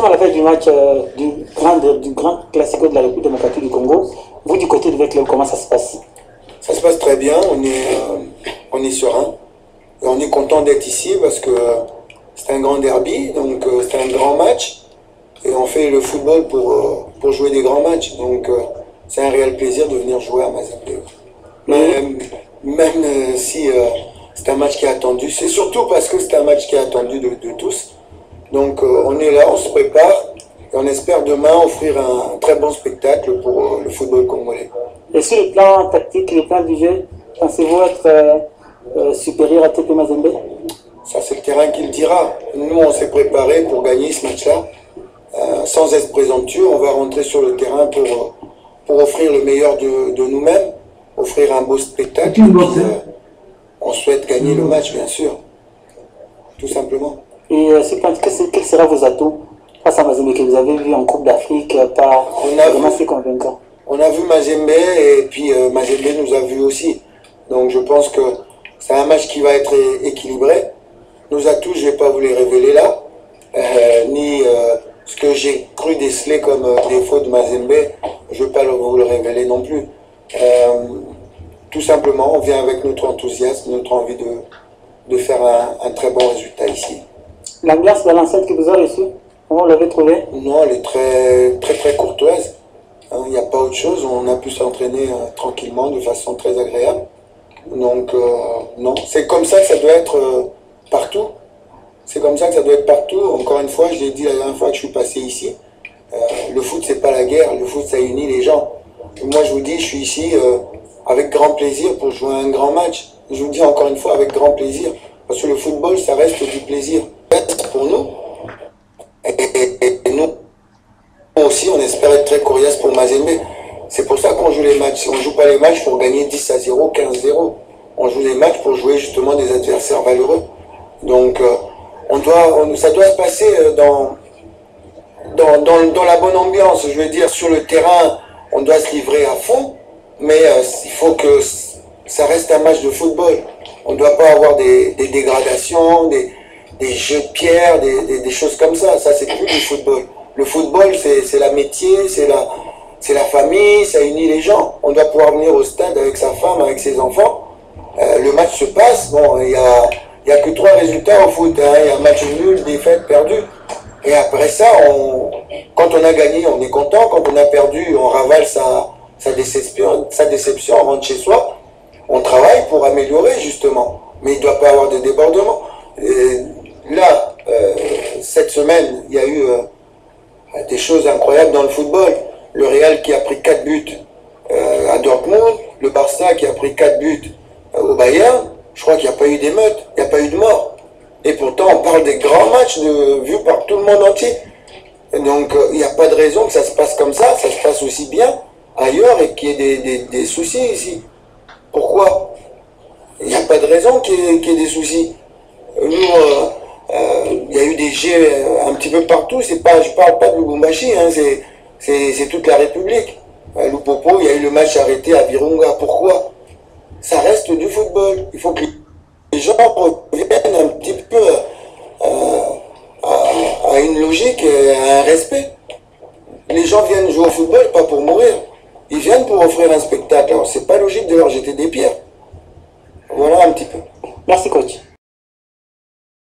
sommes à la fin du match du grand classico de la République démocratique du Congo. Vous, du côté de Vecleur, comment ça se passe? Ça se passe très bien, on est serein. Et on est content d'être ici parce que c'est un grand derby, donc c'est un grand match. Et on fait le football pour jouer des grands matchs. Donc c'est un réel plaisir de venir jouer à Mazembe. Même si c'est un match qui est attendu, c'est surtout parce que c'est un match qui est attendu de tous. Donc on est là, on se prépare et on espère demain offrir un très bon spectacle pour le football congolais. Et sur le plan tactique, le plan du jeu, pensez-vous être supérieur à TP Mazembe? Ça c'est le terrain qui le dira. Nous on s'est préparé pour gagner ce match-là. Sans être présomptueux, on va rentrer sur le terrain pour offrir le meilleur de nous-mêmes, offrir un beau spectacle. Et puis, on souhaite gagner le match, bien sûr. Tout simplement. Et quels seront vos atouts face à Mazembe que vous avez vu en Coupe d'Afrique, pas vraiment assez convaincant? On a vu Mazembe et puis Mazembe nous a vu aussi. Donc je pense que c'est un match qui va être équilibré. Nos atouts, je ne vais pas vous les révéler là, ni ce que j'ai cru déceler comme défaut de Mazembe, je ne vais pas vous le révéler non plus. Tout simplement, on vient avec notre enthousiasme, notre envie de faire un très bon résultat ici. L'ambiance de l'enceinte que vous avez reçue, comment vous l'avez trouvée? Non, elle est très courtoise. Il n'y a pas autre chose. On a pu s'entraîner tranquillement, de façon très agréable. Donc, non, c'est comme ça que ça doit être partout. C'est comme ça que ça doit être partout. Encore une fois, je l'ai dit la dernière fois que je suis passé ici. Le foot, c'est pas la guerre. Le foot, ça unit les gens. Et moi, je vous dis, je suis ici avec grand plaisir pour jouer un grand match. Je vous dis encore une fois, avec grand plaisir. Parce que le football, ça reste du plaisir. Pour nous. Et nous aussi, on espère être très coriace pour Mazembe. C'est pour ça qu'on joue les matchs. On ne joue pas les matchs pour gagner 10-0, 15-0. On joue les matchs pour jouer justement des adversaires valeureux. Donc, ça doit se passer dans la bonne ambiance. Je veux dire, sur le terrain, on doit se livrer à fond. Mais il faut que ça reste un match de football. On ne doit pas avoir des dégradations, des jeux de pierre, des choses comme ça. Ça, c'est plus du football. Le football, c'est la métier, c'est la famille, ça unit les gens. On doit pouvoir venir au stade avec sa femme, avec ses enfants. Le match se passe. Bon, il y a que 3 résultats au foot. Hein. Il y a match nul, défaite, perdu. Et après ça, quand on a gagné, on est content. Quand on a perdu, on ravale sa déception, on rentre chez soi. On travaille pour améliorer, justement. Mais il ne doit pas y avoir de débordement. Et là, cette semaine, il y a eu des choses incroyables dans le football. Le Real qui a pris 4 buts à Dortmund, le Barça qui a pris 4 buts au Bayern. Je crois qu'il n'y a pas eu d'émeute, il n'y a pas eu de mort. Et pourtant, on parle des grands matchs vus par tout le monde entier. Et donc, il n'y a pas de raison que ça se passe comme ça se passe aussi bien ailleurs et qu'il y ait des soucis ici. Pourquoi? Il n'y a pas de raison qu'il y ait des soucis. Nous, il y a eu des jets un petit peu partout. Je ne parle pas de Lubumbashi, hein, c'est toute la République. À Lupopo, il y a eu le match arrêté à Virunga. Pourquoi? Ça reste du football. Il faut que les gens reviennent un petit peu à une logique, à un respect. Les gens viennent jouer au football pas pour mourir. Ils viennent pour offrir un spectacle. Alors c'est pas logique de leur jeter des pierres. Voilà un petit peu. Merci coach.